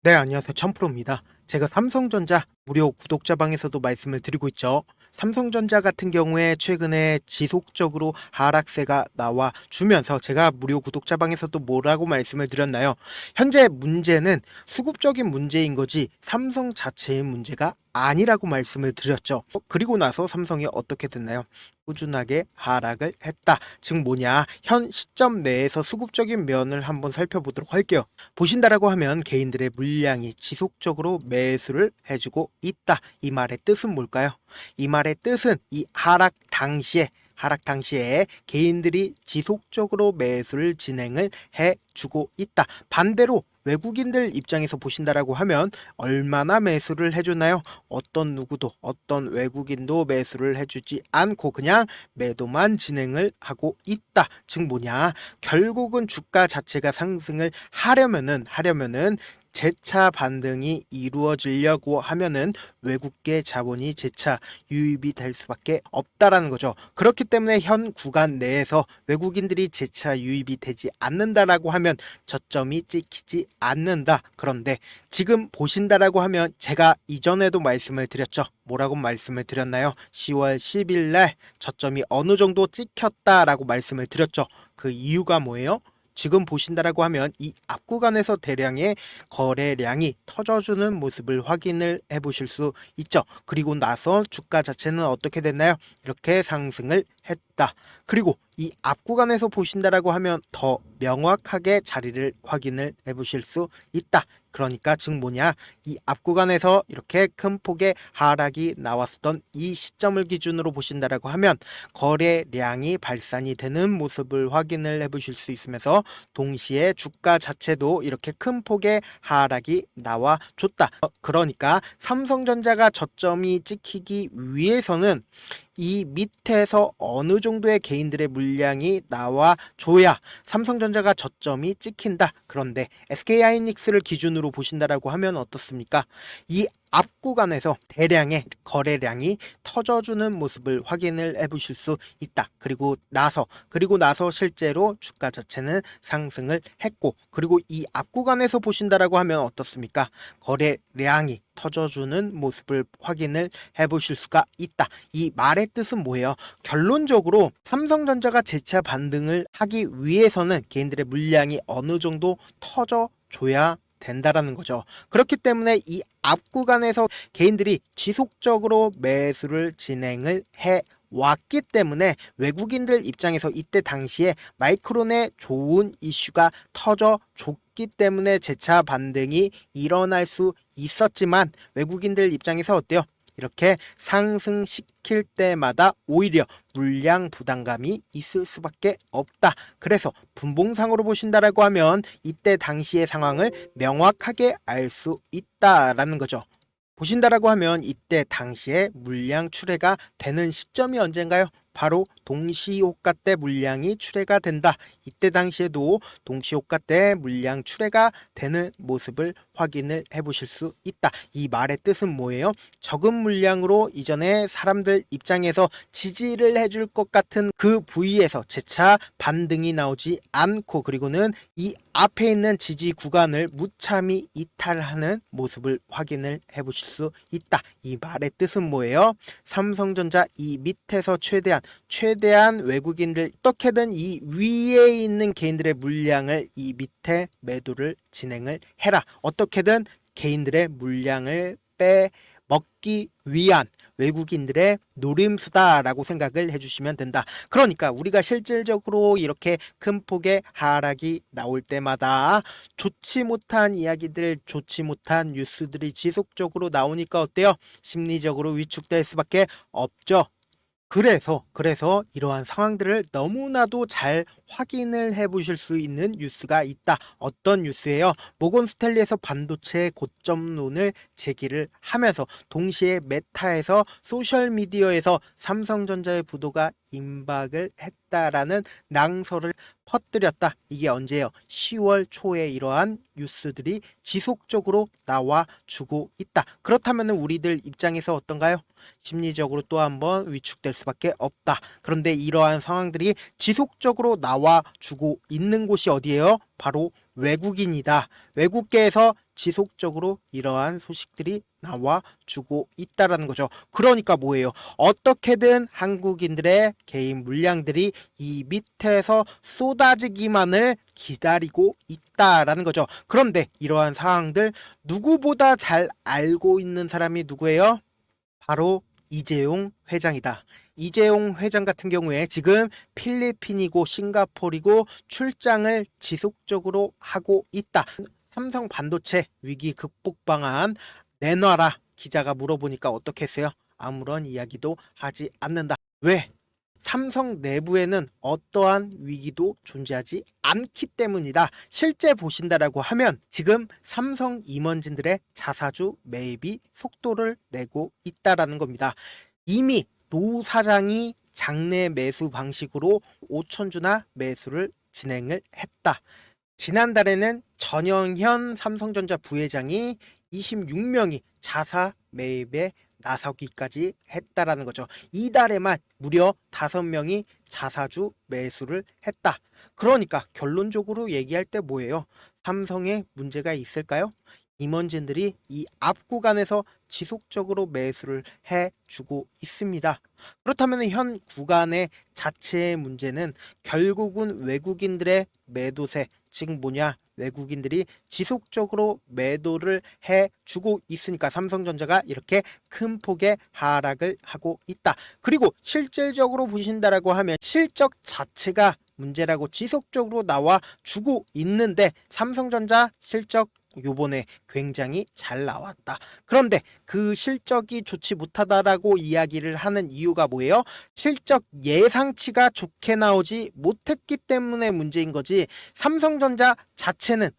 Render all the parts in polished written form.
네, 안녕하세요. 천프로입니다. 제가 삼성전자 무료 구독자방에서도 말씀을 드리고 있죠. 삼성전자 같은 경우에 최근에 지속적으로 하락세가 나와 주면서 제가 무료 구독자방에서도 뭐라고 말씀을 드렸나요? 현재 문제는 수급적인 문제인 거지 삼성 자체의 문제가 아니라고 말씀을 드렸죠. 그리고 나서 삼성이 어떻게 됐나요? 꾸준하게 하락을 했다. 즉 뭐냐? 현 시점 내에서 수급적인 면을 한번 살펴보도록 할게요. 보신다라고 하면 개인들의 물량이 지속적으로 매수를 해주고 있다. 이 말의 뜻은 뭘까요? 이 말의 뜻은 이 하락 당시에 개인들이 지속적으로 매수를 진행을 해주고 있다. 반대로 외국인들 입장에서 보신다라고 하면 얼마나 매수를 해주나요? 어떤 누구도 어떤 외국인도 매수를 해주지 않고 그냥 매도만 진행을 하고 있다. 즉 뭐냐? 결국은 주가 자체가 상승을 하려면은 재차 반등이 이루어지려고 하면은 외국계 자본이 재차 유입이 될 수밖에 없다라는 거죠. 그렇기 때문에 현 구간 내에서 외국인들이 재차 유입이 되지 않는다라고 하면 저점이 찍히지 않는다. 그런데 지금 보신다라고 하면 제가 이전에도 말씀을 드렸죠. 뭐라고 말씀을 드렸나요? 10월 10일 날 저점이 어느 정도 찍혔다라고 말씀을 드렸죠. 그 이유가 뭐예요? 지금 보신다라고 하면 이 앞구간에서 대량의 거래량이 터져주는 모습을 확인을 해 보실 수 있죠. 그리고 나서 주가 자체는 어떻게 됐나요? 이렇게 상승을 했다. 그리고 이 앞구간에서 보신다라고 하면 더 명확하게 자리를 확인을 해 보실 수 있다. 그러니까 즉 뭐냐? 이 앞구간에서 이렇게 큰 폭의 하락이 나왔던 이 시점을 기준으로 보신다라고 하면 거래량이 발산이 되는 모습을 확인을 해 보실 수 있으면서 동시에 주가 자체도 이렇게 큰 폭의 하락이 나와 줬다. 그러니까 삼성전자가 저점이 찍히기 위해서는 이 밑에서 어느 정도의 개인들의 물량이 나와줘야 삼성전자가 저점이 찍힌다. 그런데 SK하이닉스를 기준으로 보신다라고 하면 어떻습니까? 이 앞구간에서 대량의 거래량이 터져주는 모습을 확인을 해보실 수 있다. 그리고 나서 실제로 주가 자체는 상승을 했고, 그리고 이 앞구간에서 보신다라고 하면 어떻습니까? 거래량이 터져주는 모습을 확인을 해보실 수가 있다. 이 말의 뜻은 뭐예요? 결론적으로 삼성전자가 재차 반등을 하기 위해서는 개인들의 물량이 어느 정도 터져줘야 된다라는 거죠. 그렇기 때문에 이 앞구간에서 개인들이 지속적으로 매수를 진행을 해 왔기 때문에 외국인들 입장에서 이때 당시에 마이크론의 좋은 이슈가 터져줬기 때문에 재차 반등이 일어날 수 있었지만 외국인들 입장에서 어때요? 이렇게 상승시킬 때마다 오히려 물량 부담감이 있을 수밖에 없다. 그래서 분봉상으로 보신다라고 하면 이때 당시의 상황을 명확하게 알 수 있다라는 거죠. 보신다라고 하면 이때 당시에 물량 출회가 되는 시점이 언젠가요? 바로 동시호가 때 물량이 출회가 된다. 이때 당시에도 동시호가 때 물량 출회가 되는 모습을 확인을 해 보실 수 있다. 이 말의 뜻은 뭐예요? 적은 물량으로 이전에 사람들 입장에서 지지를 해줄 것 같은 그 부위에서 재차 반등이 나오지 않고, 그리고는 이 앞에 있는 지지 구간을 무참히 이탈하는 모습을 확인을 해 보실 수 있다. 이 말의 뜻은 뭐예요? 삼성전자 이 밑에서 최대한 외국인들 어떻게든 이 위에 있는 개인들의 물량을 이 밑에 매도를 진행을 해라. 어떻게든 개인들의 물량을 빼먹기 위한 외국인들의 노림수다라고 생각을 해주시면 된다. 그러니까 우리가 실질적으로 이렇게 큰 폭의 하락이 나올 때마다 좋지 못한 이야기들, 좋지 못한 뉴스들이 지속적으로 나오니까 어때요? 심리적으로 위축될 수밖에 없죠. 그래서 이러한 상황들을 너무나도 잘 확인을 해 보실 수 있는 뉴스가 있다. 어떤 뉴스예요? 모건 스탠리에서 반도체 고점론을 제기를 하면서 동시에 메타에서 소셜미디어에서 삼성전자의 부도가 임박을 했다라는 낭설을 퍼뜨렸다. 이게 언제예요? 10월 초에 이러한 뉴스들이 지속적으로 나와주고 있다. 그렇다면 우리들 입장에서 어떤가요? 심리적으로 또 한번 위축될 수밖에 없다. 그런데 이러한 상황들이 지속적으로 나와주고 있는 곳이 어디예요? 바로 외국인이다. 외국계에서 지속적으로 이러한 소식들이 나와주고 있다라는 거죠. 그러니까 뭐예요? 어떻게든 한국인들의 개인 물량들이 이 밑에서 쏟아지기만을 기다리고 있다라는 거죠. 그런데 이러한 상황들 누구보다 잘 알고 있는 사람이 누구예요? 바로 이재용 회장이다. 이재용 회장 같은 경우에 지금 필리핀이고 싱가포르이고 출장을 지속적으로 하고 있다. 삼성 반도체 위기 극복 방안 내놔라. 기자가 물어보니까 어떻게 했어요? 아무런 이야기도 하지 않는다. 왜? 삼성 내부에는 어떠한 위기도 존재하지 않기 때문이다. 실제 보신다라고 하면 지금 삼성 임원진들의 자사주 매입이 속도를 내고 있다라는 겁니다. 이미 노 사장이 장내 매수 방식으로 5천주나 매수를 진행을 했다. 지난달에는 전영현 삼성전자 부회장이 26명이 자사 매입에 나서기까지 했다라는 거죠. 이달에만 무려 5명이 자사주 매수를 했다. 그러니까 결론적으로 얘기할 때 뭐예요? 삼성에 문제가 있을까요? 임원진들이 이 앞 구간에서 지속적으로 매수를 해주고 있습니다. 그렇다면 현 구간의 자체의 문제는 결국은 외국인들의 매도세, 즉 뭐냐? 외국인들이 지속적으로 매도를 해주고 있으니까 삼성전자가 이렇게 큰 폭의 하락을 하고 있다. 그리고 실질적으로 보신다라고 하면 실적 자체가 문제라고 지속적으로 나와주고 있는데 삼성전자 실적 요번에 굉장히 잘 나왔다. 그런데 그 실적이 좋지 못하다라고 이야기를 하는 이유가 뭐예요? 실적 예상치가 좋게 나오지 못했기 때문에 문제인 거지. 삼성전자 자체는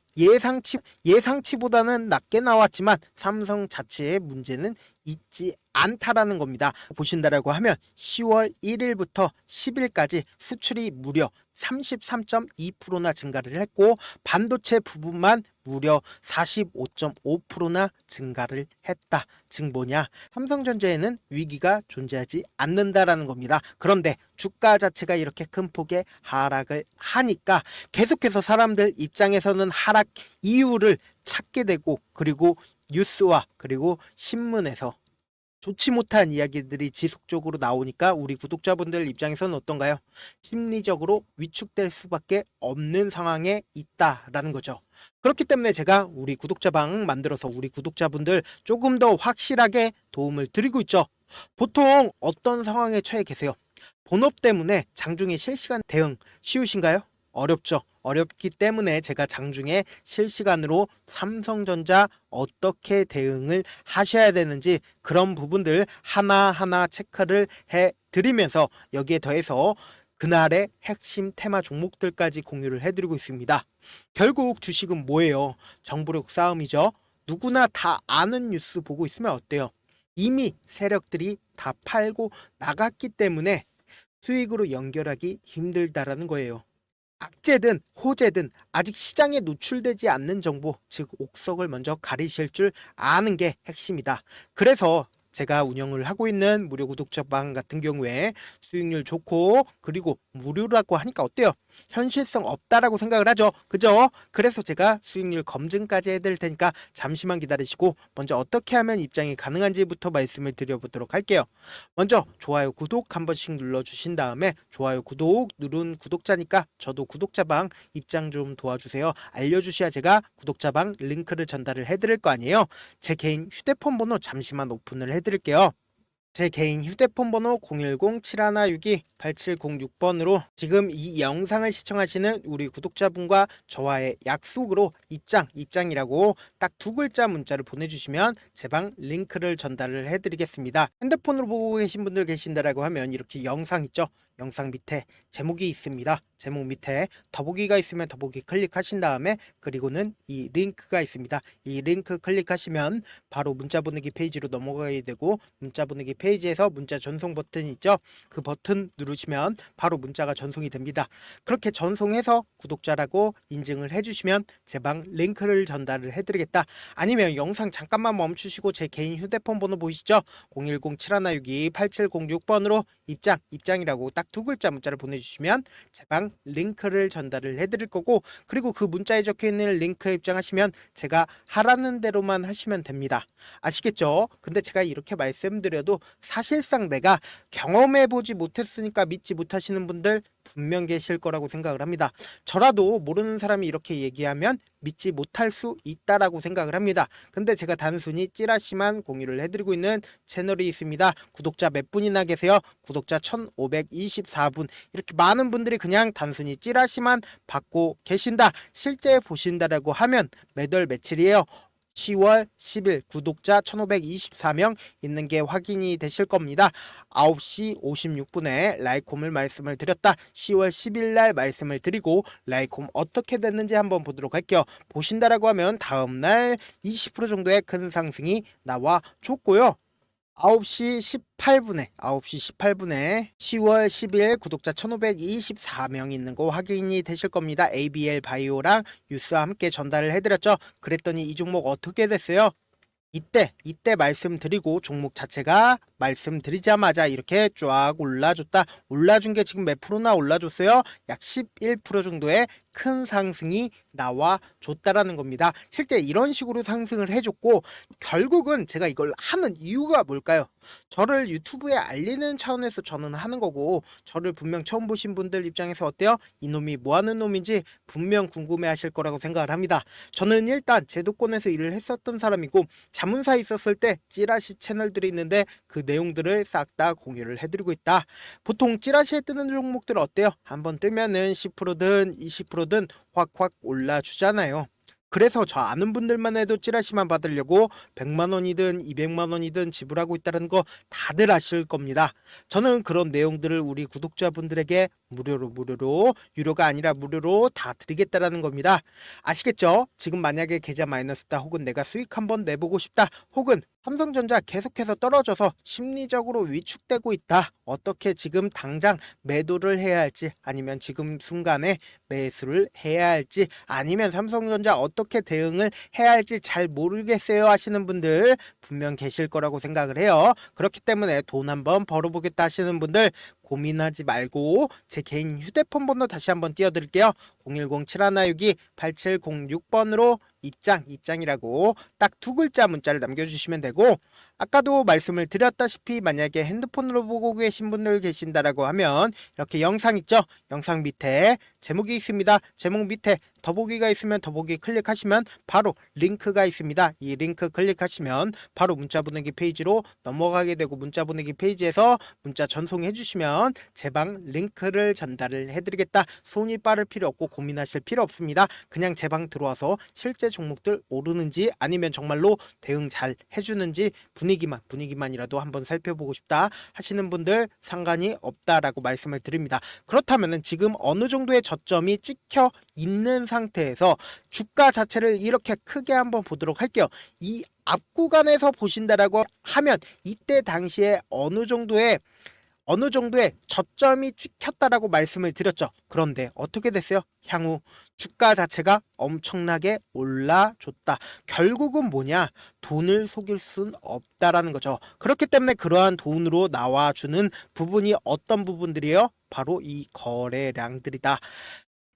예상치보다는 낮게 나왔지만 삼성 자체의 문제는 있지 않다라는 겁니다. 보신다라고 하면 10월 1일부터 10일까지 수출이 무려 33.2%나 증가를 했고 반도체 부분만 무려 45.5%나 증가를 했다. 즉 뭐냐? 삼성전자에는 위기가 존재하지 않는다라는 겁니다. 그런데 주가 자체가 이렇게 큰 폭의 하락을 하니까 계속해서 사람들 입장에서는 하락 이유를 찾게 되고 그리고 뉴스와 그리고 신문에서 좋지 못한 이야기들이 지속적으로 나오니까 우리 구독자분들 입장에서는 어떤가요? 심리적으로 위축될 수밖에 없는 상황에 있다라는 거죠. 그렇기 때문에 제가 우리 구독자방 만들어서 우리 구독자분들 조금 더 확실하게 도움을 드리고 있죠. 보통 어떤 상황에 처해 계세요? 본업 때문에 장중에 실시간 대응 쉬우신가요? 어렵죠. 어렵기 때문에 제가 장중에 실시간으로 삼성전자 어떻게 대응을 하셔야 되는지 그런 부분들 하나하나 체크를 해 드리면서 여기에 더해서 그날의 핵심 테마 종목들까지 공유를 해드리고 있습니다. 결국 주식은 뭐예요? 정보력 싸움이죠. 누구나 다 아는 뉴스 보고 있으면 어때요? 이미 세력들이 다 팔고 나갔기 때문에 수익으로 연결하기 힘들다라는 거예요. 악재든 호재든 아직 시장에 노출되지 않는 정보, 즉 옥석을 먼저 가리실 줄 아는 게 핵심이다. 그래서 제가 운영을 하고 있는 무료 구독자방 같은 경우에 수익률 좋고 그리고 무료라고 하니까 어때요? 현실성 없다라고 생각을 하죠. 그죠? 그래서 제가 수익률 검증까지 해드릴 테니까 잠시만 기다리시고 먼저 어떻게 하면 입장이 가능한지부터 말씀을 드려보도록 할게요. 먼저 좋아요, 구독 한 번씩 눌러주신 다음에 좋아요, 구독 누른 구독자니까 저도 구독자방 입장 좀 도와주세요. 알려주셔야 제가 구독자방 링크를 전달을 해드릴 거 아니에요. 제 개인 휴대폰 번호 잠시만 오픈을 해드릴게요. 제 개인 휴대폰 번호 010-7162-8706번으로 지금 이 영상을 시청하시는 우리 구독자분과 저와의 약속으로 입장이라고 딱 2글자 문자를 보내주시면 제 방 링크를 전달을 해드리겠습니다. 핸드폰으로 보고 계신 분들 계신다라고 하면 이렇게 영상 있죠? 영상 밑에 제목이 있습니다. 제목 밑에 더보기가 있으면 더보기 클릭하신 다음에 그리고는 이 링크가 있습니다. 이 링크 클릭하시면 바로 문자 보내기 페이지로 넘어가게 되고 문자 보내기 페이지에서 문자 전송 버튼이 있죠. 그 버튼 누르시면 바로 문자가 전송이 됩니다. 그렇게 전송해서 구독자라고 인증을 해주시면 제 방 링크를 전달을 해드리겠다. 아니면 영상 잠깐만 멈추시고 제 개인 휴대폰 번호 보이시죠? 010-7162-8706번으로 입장이라고 딱 딱 두 글자 문자를 보내주시면 제 방 링크를 전달을 해드릴 거고, 그리고 그 문자에 적혀있는 링크에 입장하시면 제가 하라는 대로만 하시면 됩니다. 아시겠죠? 근데 제가 이렇게 말씀드려도 사실상 내가 경험해보지 못했으니까 믿지 못하시는 분들 분명 계실 거라고 생각을 합니다. 저라도 모르는 사람이 이렇게 얘기하면 믿지 못할 수 있다라고 생각을 합니다. 근데 제가 단순히 찌라시만 공유를 해드리고 있는 채널이 있습니다. 구독자 몇 분이나 계세요? 구독자 1524분. 이렇게 많은 분들이 그냥 단순히 찌라시만 받고 계신다, 실제 보신다라고 하면 몇 월 며칠이에요? 10월 10일 구독자 1524명 있는 게 확인이 되실 겁니다. 9시 56분에 라이콤을 말씀을 드렸다. 10월 10일 날 말씀을 드리고 라이콤 어떻게 됐는지 한번 보도록 할게요. 보신다라고 하면 다음날 20% 정도의 큰 상승이 나와 줬고요. 9시 18분에 10월 10일 구독자 1524명 있는 거 확인이 되실 겁니다. ABL 바이오랑 뉴스와 함께 전달을 해드렸죠. 그랬더니 이 종목 어떻게 됐어요? 이때 말씀드리고 종목 자체가 말씀드리자마자 이렇게 쫙 올라줬다. 올라준 게 지금 몇 프로나 올라줬어요? 약 11% 정도의 큰 상승이 나와 줬다라는 겁니다. 실제 이런 식으로 상승을 해줬고, 결국은 제가 이걸 하는 이유가 뭘까요? 저를 유튜브에 알리는 차원에서 저는 하는 거고, 저를 분명 처음 보신 분들 입장에서 어때요? 이놈이 뭐하는 놈인지 분명 궁금해 하실 거라고 생각을 합니다. 저는 일단 제도권에서 일을 했었던 사람이고, 자문사에 있었을 때 찌라시 채널들이 있는데 그 내용들을 싹 다 공유를 해드리고 있다. 보통 찌라시에 뜨는 종목들 어때요? 한번 뜨면은 10%든 20%든 확확 올라주잖아요. 그래서 저 아는 분들만 해도 찌라시만 받으려고 100만원이든 200만원이든 지불하고 있다는 거 다들 아실 겁니다. 저는 그런 내용들을 우리 구독자분들에게 무료로 유료가 아니라 무료로 다 드리겠다라는 겁니다. 아시겠죠? 지금 만약에 계좌 마이너스다, 혹은 내가 수익 한번 내보고 싶다, 혹은 삼성전자 계속해서 떨어져서 심리적으로 위축되고 있다, 어떻게 지금 당장 매도를 해야 할지, 아니면 지금 순간에 매수를 해야 할지, 아니면 삼성전자 어떻게 대응을 해야 할지 잘 모르겠어요 하시는 분들 분명 계실 거라고 생각을 해요. 그렇기 때문에 돈 한번 벌어보겠다 하시는 분들 고민하지 말고 제 개인 휴대폰 번호 다시 한번 띄워드릴게요. 010-7192-8706번으로 입장이라고 딱 두 글자 문자를 남겨주시면 되고, 아까도 말씀을 드렸다시피 만약에 핸드폰으로 보고 계신 분들 계신다라고 하면 이렇게 영상 있죠? 영상 밑에 제목이 있습니다. 제목 밑에 더보기가 있으면 더보기 클릭하시면 바로 링크가 있습니다. 이 링크 클릭하시면 바로 문자 보내기 페이지로 넘어가게 되고, 문자 보내기 페이지에서 문자 전송해 주시면 제 방 링크를 전달을 해드리겠다. 손이 빠를 필요 없고 고민하실 필요 없습니다. 그냥 제 방 들어와서 실제 종목들 오르는지 아니면 정말로 대응 잘 해주는지 분위기만이라도 한번 살펴보고 싶다 하시는 분들 상관이 없다라고 말씀을 드립니다. 그렇다면 지금 어느 정도의 저점이 찍혀 있는 상태에서 주가 자체를 이렇게 크게 한번 보도록 할게요. 이 앞 구간에서 보신다라고 하면 이때 당시에 어느 정도의 저점이 찍혔다라고 말씀을 드렸죠. 그런데 어떻게 됐어요? 향후 주가 자체가 엄청나게 올라줬다. 결국은 뭐냐? 돈을 속일 순 없다라는 거죠. 그렇기 때문에 그러한 돈으로 나와주는 부분이 어떤 부분들이에요? 바로 이 거래량들이다.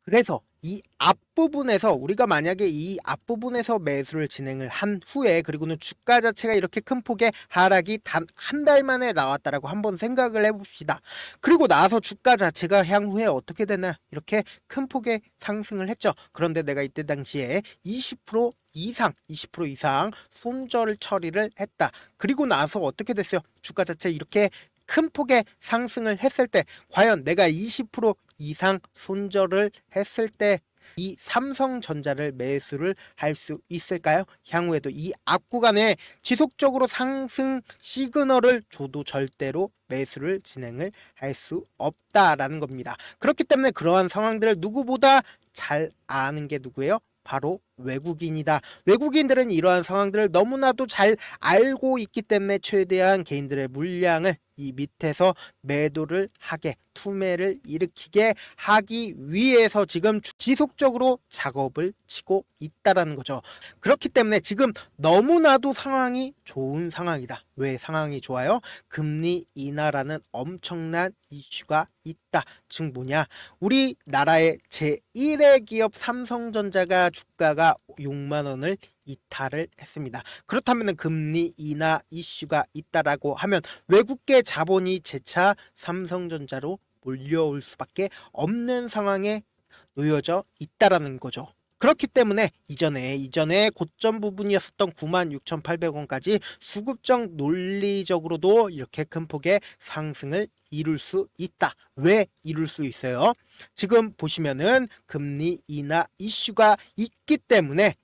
그래서 이 앞부분에서 우리가 만약에 이 앞부분에서 매수를 진행을 한 후에, 그리고는 주가 자체가 이렇게 큰 폭의 하락이 단 한 달 만에 나왔다라고 한번 생각을 해봅시다. 그리고 나서 주가 자체가 향후에 어떻게 되나, 이렇게 큰 폭의 상승을 했죠. 그런데 내가 이때 당시에 20% 이상 손절 처리를 했다. 그리고 나서 어떻게 됐어요? 주가 자체 이렇게 큰 폭의 상승을 했을 때 과연 내가 20% 이상 손절을 했을 때 이 삼성전자를 매수를 할 수 있을까요? 향후에도 이 앞구간에 지속적으로 상승 시그널을 줘도 절대로 매수를 진행을 할 수 없다라는 겁니다. 그렇기 때문에 그러한 상황들을 누구보다 잘 아는 게 누구예요? 바로 외국인이다. 외국인들은 이러한 상황들을 너무나도 잘 알고 있기 때문에 최대한 개인들의 물량을 이 밑에서 매도를 하게, 투매를 일으키게 하기 위해서 지금 지속적으로 작업을 치고 있다라는 거죠. 그렇기 때문에 지금 너무나도 상황이 좋은 상황이다. 왜 상황이 좋아요? 금리 인하라는 엄청난 이슈가 있다. 즉 뭐냐? 우리나라의 제1의 기업 삼성전자가 주가가 6만 원을 이탈을 했습니다. 그렇다면 금리 인하 이슈가 있다라고 하면 외국계 자본이 재차 삼성전자로 몰려올 수밖에 없는 상황에 놓여져 있다라는 거죠. 그렇기 때문에 이전에 고점 부분이었었던 96,800원까지 수급적 논리적으로도 이렇게 큰 폭의 상승을 이룰 수 있다. 왜 이룰 수 있어요? 지금 보시면은 금리 인하 이슈가 있기 때문에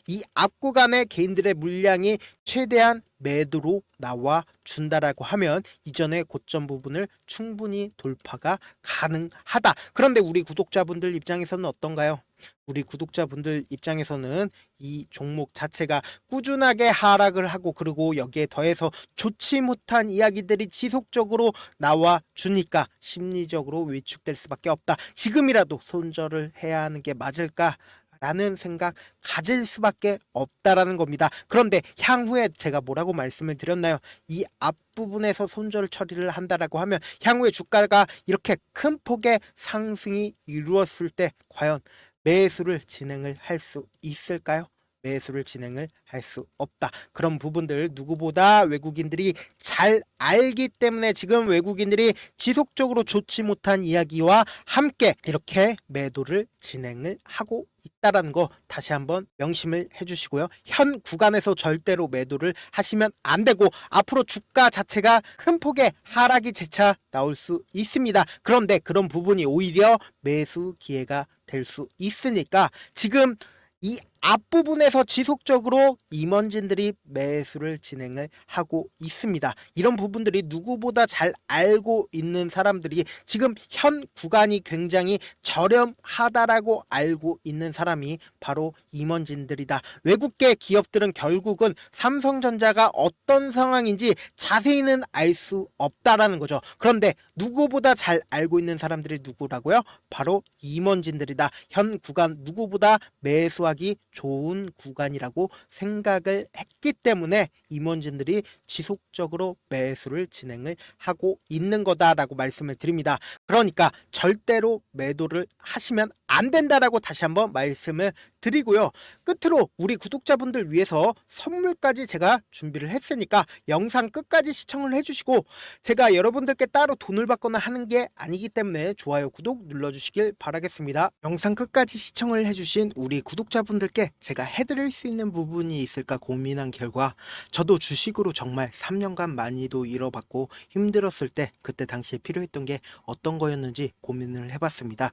이 앞구간의 개인들의 물량이 최대한 매도로 나와 준다라고 하면 이전의 고점 부분을 충분히 돌파가 가능하다. 그런데 우리 구독자분들 입장에서는 어떤가요? 우리 구독자분들 입장에서는 이 종목 자체가 꾸준하게 하락을 하고 그리고 여기에 더해서 좋지 못한 이야기들이 지속적으로 나와 주니까 심리적으로 위축될 수밖에 없다. 지금이라도 손절을 해야 하는 게 맞을까? 라는 생각 가질 수밖에 없다라는 겁니다. 그런데 향후에 제가 뭐라고 말씀을 드렸나요? 이 앞부분에서 손절 처리를 한다라고 하면 향후에 주가가 이렇게 큰 폭의 상승이 이루었을 때 과연 매수를 진행을 할 수 있을까요? 매수를 진행을 할 수 없다. 그런 부분들 누구보다 외국인들이 잘 알기 때문에 지금 외국인들이 지속적으로 좋지 못한 이야기와 함께 이렇게 매도를 진행을 하고 있다라는 거 다시 한번 명심을 해주시고요. 현 구간에서 절대로 매도를 하시면 안 되고 앞으로 주가 자체가 큰 폭의 하락이 재차 나올 수 있습니다. 그런데 그런 부분이 오히려 매수 기회가 될 수 있으니까 지금 이 앞부분에서 지속적으로 임원진들이 매수를 진행을 하고 있습니다. 이런 부분들이 누구보다 잘 알고 있는 사람들이 지금 현 구간이 굉장히 저렴하다라고 알고 있는 사람이 바로 임원진들이다. 외국계 기업들은 결국은 삼성전자가 어떤 상황인지 자세히는 알 수 없다라는 거죠. 그런데 누구보다 잘 알고 있는 사람들이 누구라고요? 바로 임원진들이다. 현 구간 누구보다 매수하기 좋은 구간이라고 생각을 했기 때문에 임원진들이 지속적으로 매수를 진행을 하고 있는 거다라고 말씀을 드립니다. 그러니까 절대로 매도를 하시면 안 된다라고 다시 한번 말씀을 드리고요. 끝으로 우리 구독자분들 위해서 선물까지 제가 준비를 했으니까 영상 끝까지 시청을 해주시고 제가 여러분들께 따로 돈을 받거나 하는 게 아니기 때문에 좋아요, 구독 눌러주시길 바라겠습니다. 영상 끝까지 시청을 해주신 우리 구독자분들께 제가 해드릴 수 있는 부분이 있을까 고민한 결과 저도 주식으로 정말 3년간 많이도 잃어봤고 힘들었을 때 그때 당시에 필요했던 게 어떤 거였는지 고민을 해봤습니다.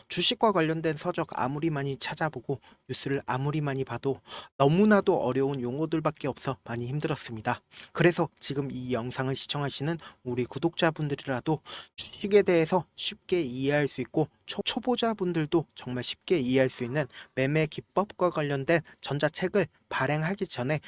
주식과 관련된 서적 아무리 많이 찾아보고 뉴스를 아무리 많이 봐도 너무나도 어려운 용어들밖에 없어 많이 힘들었습니다. 그래서 지금 이 영상을 시청하시는 우리 구독자분들이라도 주식에 대해서 쉽게 이해할 수 있고 초보자분들도 정말 쉽게 이해할 수 있는 매매 기법과 관련된 전자책을 발행하기 전에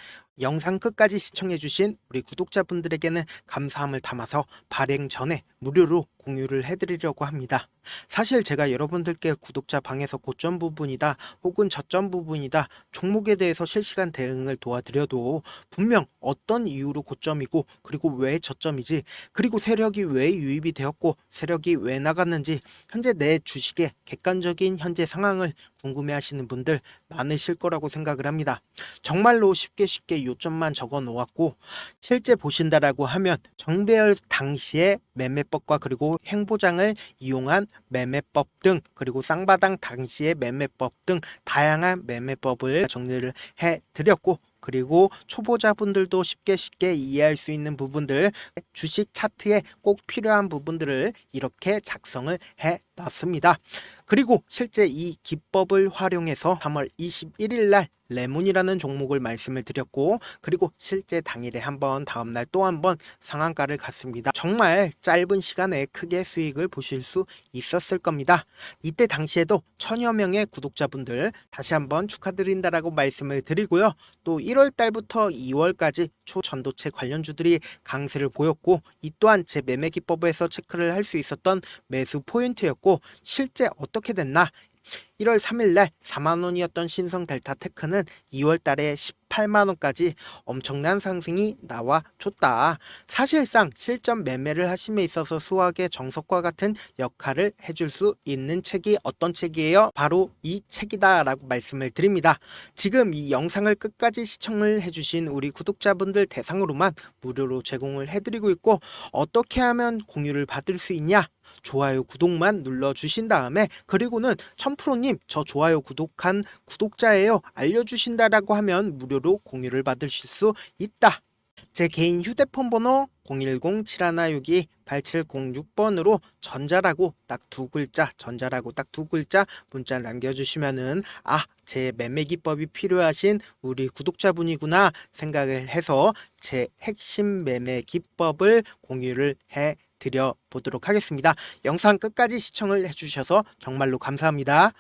영상 끝까지 시청해주신 우리 구독자분들에게는 감사함을 담아서 발행 전에 무료로 공유를 해드리려고 합니다. 사실 제가 여러분들께 구독자 방에서 고점 부분이다 혹은 저점 부분이다 종목에 대해서 실시간 대응을 도와드려도 분명 어떤 이유로 고점이고 그리고 왜 저점이지 그리고 세력이 왜 유입이 되었고 세력이 왜 나갔는지 현재 내 주식의 객관적인 현재 상황을 궁금해하시는 분들 많으실 거라고 생각을 합니다. 정말로 쉽게 요점만 적어 놓았고 실제 보신다라고 하면 정배열 당시의 매매법과 그리고 행보장을 이용한 매매법 등 그리고 쌍바닥 당시의 매매법 등 다양한 매매법을 정리를 해드렸고 그리고 초보자분들도 쉽게 이해할 수 있는 부분들 주식 차트에 꼭 필요한 부분들을 이렇게 작성을 해 났습니다. 그리고 실제 이 기법을 활용해서 3월 21일 날 레몬이라는 종목을 말씀을 드렸고, 그리고 실제 당일에 한번, 다음날 또 한번 상한가를 갔습니다. 정말 짧은 시간에 크게 수익을 보실 수 있었을 겁니다. 이때 당시에도 천여 명의 구독자분들 다시 한번 축하드린다라고 말씀을 드리고요. 또 1월 달부터 2월까지 초전도체 관련주들이 강세를 보였고, 이 또한 제 매매 기법에서 체크를 할 수 있었던 매수 포인트였고, 실제 어떻게 됐나? 1월 3일 날 4만 원이었던 신성 델타 테크는 2월 달에 18만 원까지 엄청난 상승이 나와줬다. 사실상 실전 매매를 하심에 있어서 수학의 정석과 같은 역할을 해줄 수 있는 책이 어떤 책이에요? 바로 이 책이다 라고 말씀을 드립니다. 지금 이 영상을 끝까지 시청을 해주신 우리 구독자분들 대상으로만 무료로 제공을 해드리고 있고, 어떻게 하면 공유를 받을 수 있냐? 좋아요, 구독만 눌러주신 다음에, 그리고는 1000%님 저 좋아요 구독한 구독자예요 알려주신다라고 하면 무료로 공유를 받으실 수 있다. 제 개인 휴대폰 번호 010-7162-8706번으로 전자라고 딱 두 글자, 전자라고 딱 두 글자 문자 남겨주시면은 제 매매 기법이 필요하신 우리 구독자분이구나 생각을 해서 제 핵심 매매 기법을 공유를 해 드려 보도록 하겠습니다. 영상 끝까지 시청을 해주셔서 정말로 감사합니다.